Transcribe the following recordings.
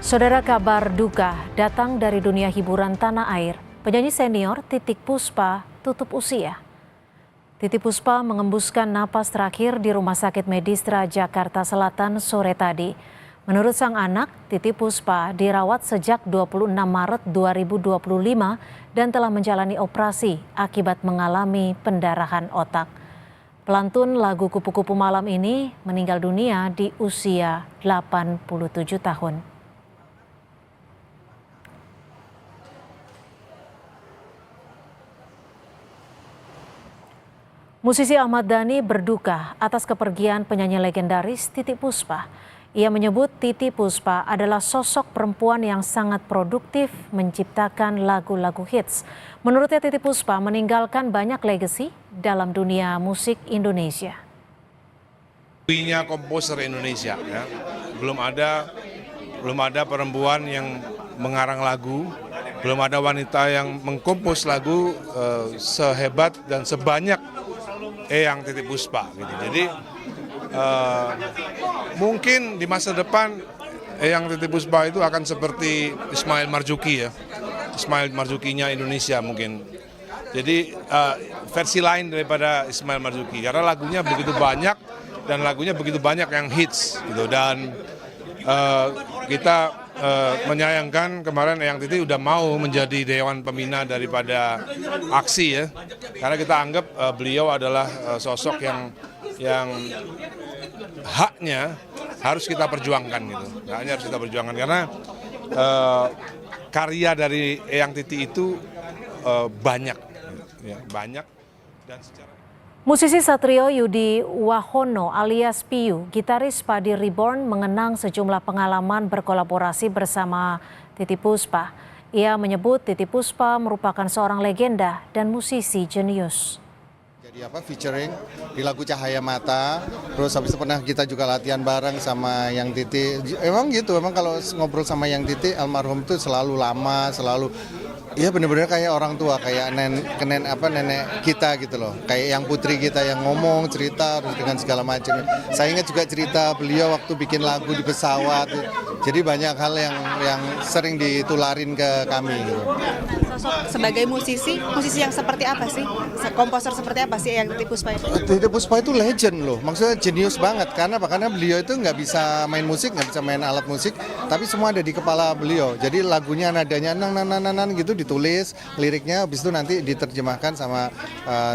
Saudara, kabar duka datang dari dunia hiburan tanah air. Penyanyi senior Titiek Puspa tutup usia. Titiek Puspa mengembuskan napas terakhir di Rumah Sakit Medistra Jakarta Selatan sore tadi. Menurut sang anak, Titiek Puspa dirawat sejak 26 Maret 2025 dan telah menjalani operasi akibat mengalami pendarahan otak. Pelantun lagu Kupu-Kupu Malam ini meninggal dunia di usia 87 tahun. Musisi Ahmad Dhani berduka atas kepergian penyanyi legendaris Titiek Puspa. Ia menyebut Titiek Puspa adalah sosok perempuan yang sangat produktif menciptakan lagu-lagu hits. Menurutnya Titiek Puspa meninggalkan banyak legasi dalam dunia musik Indonesia. Punya komposer Indonesia, ya. Belum ada perempuan yang mengarang lagu, belum ada wanita yang mengkompos lagu sehebat dan sebanyak Eyang Titiek Puspa gitu. Jadi mungkin di masa depan Eyang Titiek Puspa itu akan seperti Ismail Marzuki, ya. Ismail Marzukinya Indonesia mungkin. Jadi versi lain daripada Ismail Marzuki karena lagunya begitu banyak dan lagunya begitu banyak yang hits gitu. Dan kita menyayangkan kemarin Eyang Titiek udah mau menjadi Dewan Pembina daripada aksi, ya, karena kita anggap beliau adalah sosok yang haknya harus kita perjuangkan gitu. Haknya harus kita perjuangkan karena karya dari Eyang Titiek itu banyak, ya, banyak dan secara. Musisi Satrio Yudi Wahono alias Piyu, gitaris Padi Reborn mengenang sejumlah pengalaman berkolaborasi bersama Titiek Puspa. Ia menyebut Titiek Puspa merupakan seorang legenda dan musisi jenius. Jadi featuring di lagu Cahaya Mata, terus habis itu pernah kita juga latihan bareng sama Yang Titiek. Emang gitu, emang kalau ngobrol sama Yang Titiek almarhum itu selalu lama, selalu iya benar-benar kayak orang tua, kayak nenek kita gitu loh. Kayak yang putri kita yang ngomong, cerita dengan segala macam. Saya ingat juga cerita beliau waktu bikin lagu di pesawat. Jadi banyak hal yang sering ditularin ke kami gitu. Sosok sebagai musisi yang seperti apa sih? Komposer seperti apa sih yang Titiek Puspa itu? Titiek Puspa itu legend loh, maksudnya jenius banget. Karena beliau itu nggak bisa main musik, nggak bisa main alat musik, tapi semua ada di kepala beliau. Jadi lagunya nadanya nan gitu ditulis, liriknya habis itu nanti diterjemahkan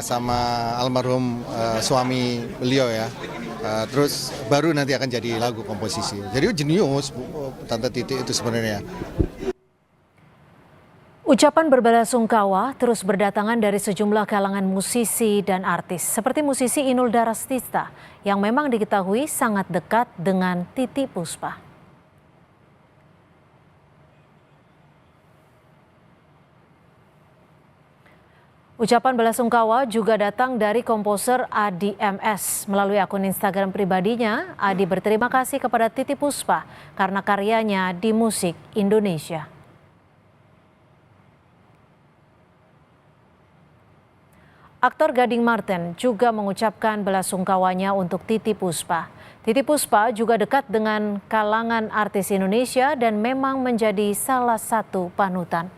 sama almarhum suami beliau, ya. Terus baru nanti akan jadi lagu komposisi. Jadi jenius Tante Titiek itu sebenarnya. Ucapan berbelasungkawa terus berdatangan dari sejumlah kalangan musisi dan artis, seperti musisi Inul Daratista yang memang diketahui sangat dekat dengan Titiek Puspa. Ucapan belasungkawa juga datang dari komposer Adi MS. Melalui akun Instagram pribadinya, Adi berterima kasih kepada Titiek Puspa karena karyanya di musik Indonesia. Aktor Gading Marten juga mengucapkan belasungkawanya untuk Titiek Puspa. Titiek Puspa juga dekat dengan kalangan artis Indonesia dan memang menjadi salah satu panutan.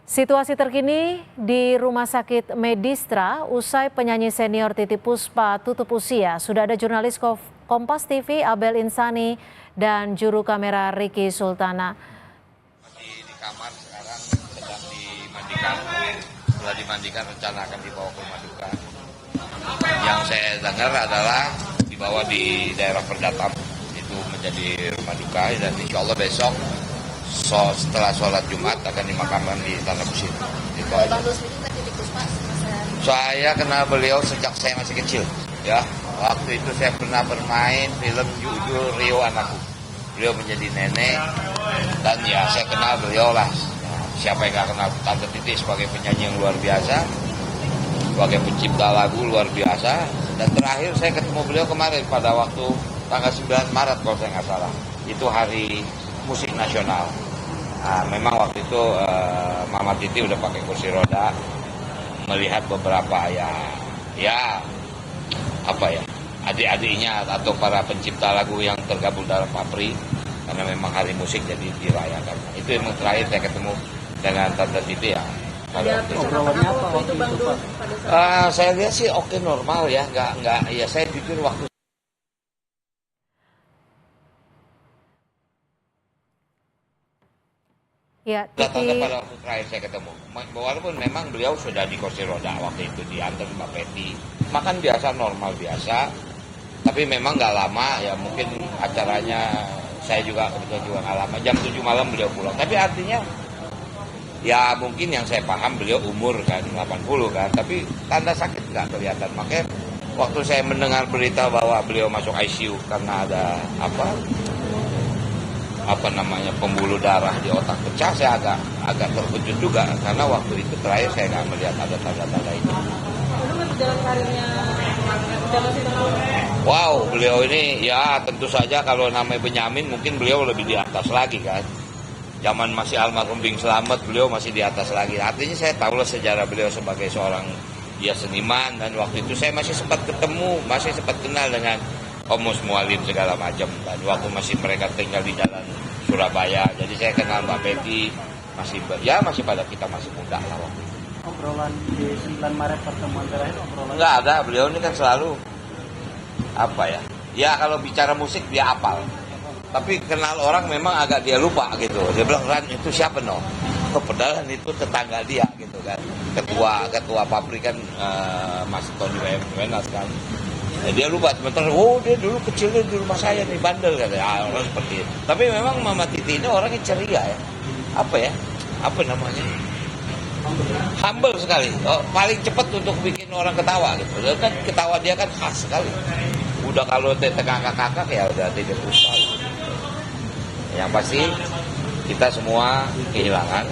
Situasi terkini di Rumah Sakit Medistra usai penyanyi senior Titiek Puspa tutup usia. Sudah ada jurnalis Kompas TV Abel Insani dan juru kamera Ricky Sultana. Di kamar sekarang sedang dimandikan. Setelah dimandikan rencana akan dibawa ke rumah duka. Yang saya dengar adalah dibawa di daerah Perdatam, itu menjadi rumah duka, dan insya Allah besok setelah sholat Jumat akan dimakamkan di Tanah Kusir. Saya kenal beliau sejak saya masih kecil, ya. Waktu itu saya pernah bermain film judul Rio Anakku. Beliau menjadi nenek dan ya saya kenal beliau lah. Siapa yang gak kenal Tante Titiek sebagai penyanyi yang luar biasa, sebagai pencipta lagu luar biasa. Dan terakhir saya ketemu beliau kemarin pada waktu tanggal 9 Maret kalau saya nggak salah. Itu hari musik nasional. Nah, memang waktu itu Mama Titiek udah pakai kursi roda, melihat beberapa adik-adiknya atau para pencipta lagu yang tergabung dalam Papri, karena memang hari musik jadi dirayakan. Itu yang terakhir saya ketemu dengan Tante Titi ya. Obrolannya apa waktu itu Pak? Saya lihat sih oke, normal ya, nggak ya, saya pikir waktu Ya, datang Titi, pada waktu terakhir saya ketemu, walaupun memang beliau sudah di kursi roda waktu itu diantar Mbak Peti, makan biasa, normal biasa, tapi memang nggak lama ya, mungkin acaranya saya juga kebetulan juga nggak lama, jam 7 malam beliau pulang, tapi artinya ya mungkin yang saya paham beliau umur kan 80 kan, tapi tanda sakit nggak kelihatan. Makanya waktu saya mendengar berita bahwa beliau masuk ICU karena ada apa namanya pembuluh darah di otak pecah, saya agak terkejut juga karena waktu itu terakhir saya nggak melihat ada tanda-tanda itu. Wow, beliau ini ya tentu saja kalau namanya Benyamin mungkin beliau lebih di atas lagi kan. Zaman masih almarhum Bing Slamet beliau masih di atas lagi. Artinya saya tahulah sejarah beliau sebagai seorang dia seniman, dan waktu itu saya masih sempat ketemu, masih sempat kenal dengan Om Mus Mualim segala macam, dan waktu masih mereka tinggal di jalan Surabaya. Jadi saya kenal Mbak Betty, masih pada kita masih muda lah waktu itu. Obrolan di 9 Maret pertemuan terakhir obrolan. Enggak ada, beliau ini kan selalu apa ya? Ya kalau bicara musik dia hafal. Tapi kenal orang memang agak dia lupa gitu. Dia bilang, "Ran, itu siapa no?" Oh, padahal itu tetangga dia gitu kan. Ketua pabrik kan Mas Tony Wenas kan. Ya, dia lupa, sebentar, oh dia dulu kecilnya di rumah saya nih, bandel katanya, orang seperti itu. Tapi memang Mama Titi ini orangnya ceria ya. Apa namanya? Humble sekali. Oh, paling cepat untuk bikin orang ketawa gitu. Dan kan ketawa dia kan khas sekali. Udah kalau tekak-kakak ya udah tidak usah. Yang pasti kita semua kehilangan,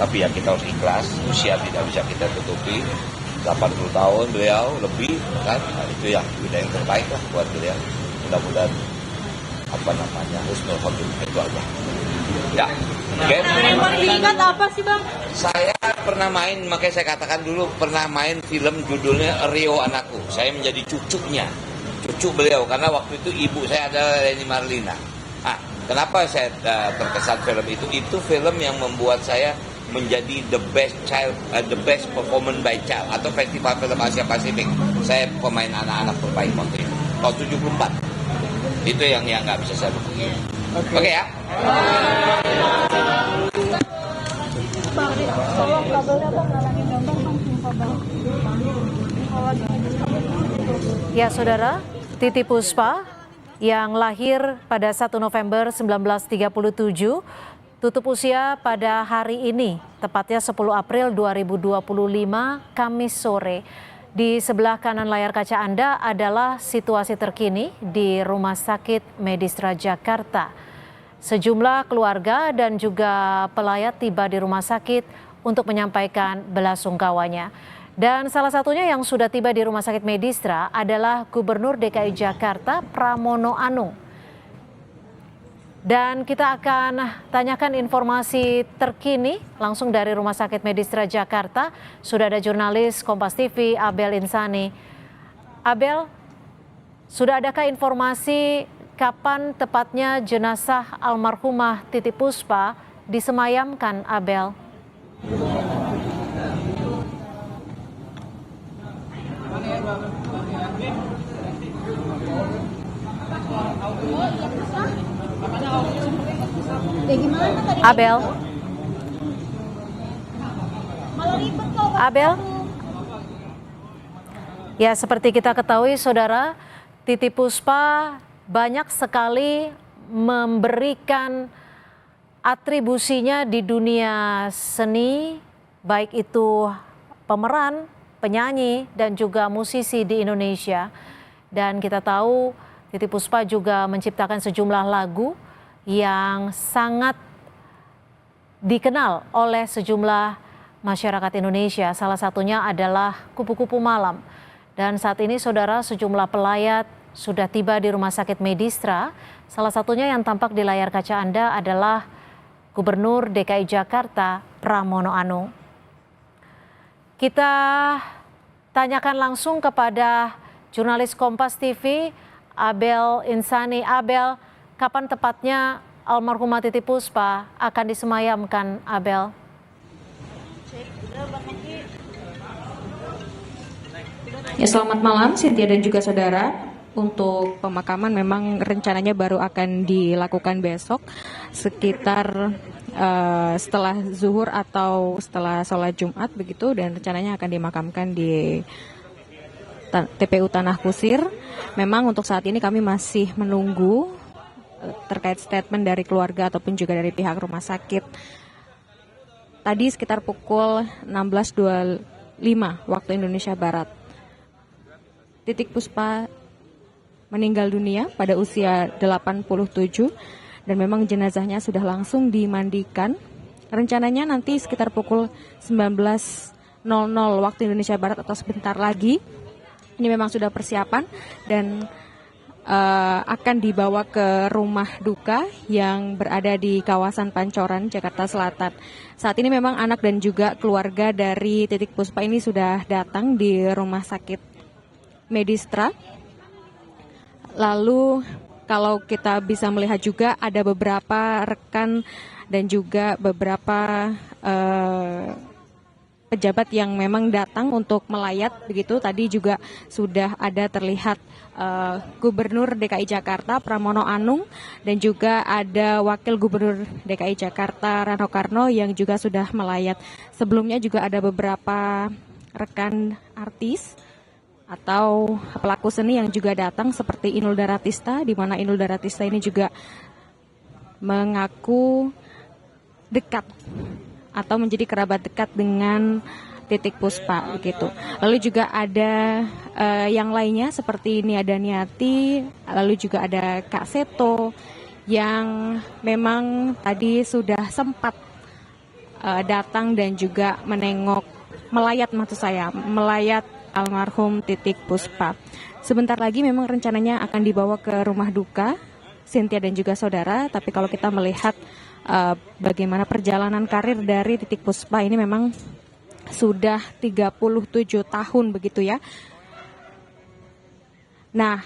tapi ya kita harus ikhlas. Usia tidak bisa kita tutupi. 80 tahun beliau lebih kan, nah, itu yang terbaik lah buat beliau. Mudah-mudahan husnul khotimah itu aja. Ya, oke. Yang paling diingat apa sih Bang? Saya pernah main, makanya saya katakan dulu pernah main film judulnya Rio Anakku. Saya menjadi cucu beliau karena waktu itu ibu saya adalah Leni Marlina. Kenapa saya terkesan film itu? Itu film yang membuat saya menjadi the best performance by child atau festival film Asia Pasifik. Saya pemain anak-anak terbaik waktu itu. Tahun 74. Itu yang nggak bisa saya lupakan. Oke ya. ya saudara, Titi Puspa yang lahir pada 1 November 1937 tutup usia pada hari ini, tepatnya 10 April 2025, Kamis sore. Di sebelah kanan layar kaca Anda adalah situasi terkini di Rumah Sakit Medistra Jakarta. Sejumlah keluarga dan juga pelayat tiba di rumah sakit untuk menyampaikan belasungkawanya. Dan salah satunya yang sudah tiba di Rumah Sakit Medistra adalah Gubernur DKI Jakarta Pramono Anung. Dan kita akan tanyakan informasi terkini langsung dari Rumah Sakit Medistra Jakarta. Sudah ada jurnalis Kompas TV Abel Insani. Abel, sudah adakah informasi kapan tepatnya jenazah almarhumah Titi Puspa disemayamkan, Abel? Abel. Ya, seperti kita ketahui saudara, Titi Puspa banyak sekali memberikan atribusinya di dunia seni, baik itu pemeran, penyanyi, dan juga musisi di Indonesia. Dan kita tahu Titi Puspa juga menciptakan sejumlah lagu yang sangat dikenal oleh sejumlah masyarakat Indonesia. Salah satunya adalah Kupu-Kupu Malam. Dan saat ini saudara, sejumlah pelayat sudah tiba di Rumah Sakit Medistra. Salah satunya yang tampak di layar kaca Anda adalah Gubernur DKI Jakarta Pramono Anung. Kita tanyakan langsung kepada jurnalis Kompas TV Abel Insani. Abel, kapan tepatnya almarhumah Titi Puspa akan disemayamkan, Abel? Ya, selamat malam Cynthia dan juga saudara. Untuk pemakaman memang rencananya baru akan dilakukan besok sekitar setelah zuhur atau setelah sholat Jumat begitu, dan rencananya akan dimakamkan di TPU Tanah Kusir. Memang untuk saat ini kami masih menunggu terkait statement dari keluarga ataupun juga dari pihak rumah sakit. Tadi sekitar pukul 16.25 waktu Indonesia Barat, Titi Puspa meninggal dunia pada usia 87 dan memang jenazahnya sudah langsung dimandikan. Rencananya nanti sekitar pukul 19.00 waktu Indonesia Barat atau sebentar lagi. Ini memang sudah persiapan dan akan dibawa ke rumah duka yang berada di kawasan Pancoran, Jakarta Selatan. Saat ini memang anak dan juga keluarga dari Titi Puspa ini sudah datang di rumah sakit Medistra. Lalu kalau kita bisa melihat juga ada beberapa rekan dan juga beberapa pejabat yang memang datang untuk melayat begitu. Tadi juga sudah ada terlihat Gubernur DKI Jakarta Pramono Anung dan juga ada Wakil Gubernur DKI Jakarta Rano Karno yang juga sudah melayat. Sebelumnya juga ada beberapa rekan artis atau pelaku seni yang juga datang seperti Inul Daratista, di mana Inul Daratista ini juga mengaku dekat atau menjadi kerabat dekat dengan Titi Puspa begitu. Lalu juga ada yang lainnya seperti Nia Daniati, lalu juga ada Kak Seto yang memang tadi sudah sempat datang dan juga melayat almarhum Titi Puspa. Sebentar lagi memang rencananya akan dibawa ke rumah duka, Cynthia dan juga saudara. Tapi kalau kita melihat bagaimana perjalanan karir dari Titi Puspa ini memang sudah 37 tahun begitu ya. Nah,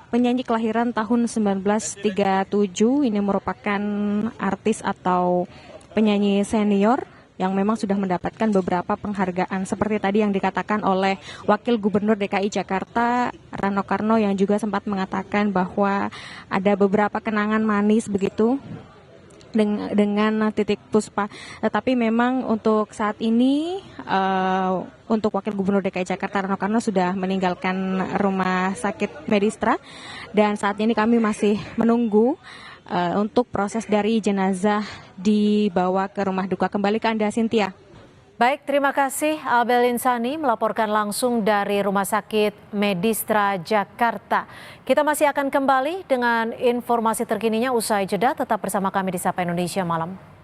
penyanyi kelahiran tahun 1937 ini merupakan artis atau penyanyi senior yang memang sudah mendapatkan beberapa penghargaan seperti tadi yang dikatakan oleh Wakil Gubernur DKI Jakarta Rano Karno yang juga sempat mengatakan bahwa ada beberapa kenangan manis begitu dengan Titi Puspa. Tetapi memang untuk saat ini untuk Wakil Gubernur DKI Jakarta Rano Karno sudah meninggalkan rumah sakit Medistra dan saat ini kami masih menunggu untuk proses dari jenazah dibawa ke rumah duka. Kembali ke Anda, Cynthia. Baik, terima kasih Abel Insani melaporkan langsung dari Rumah Sakit Medistra Jakarta. Kita masih akan kembali dengan informasi terkininya usai jeda. Tetap bersama kami di Sapa Indonesia Malam.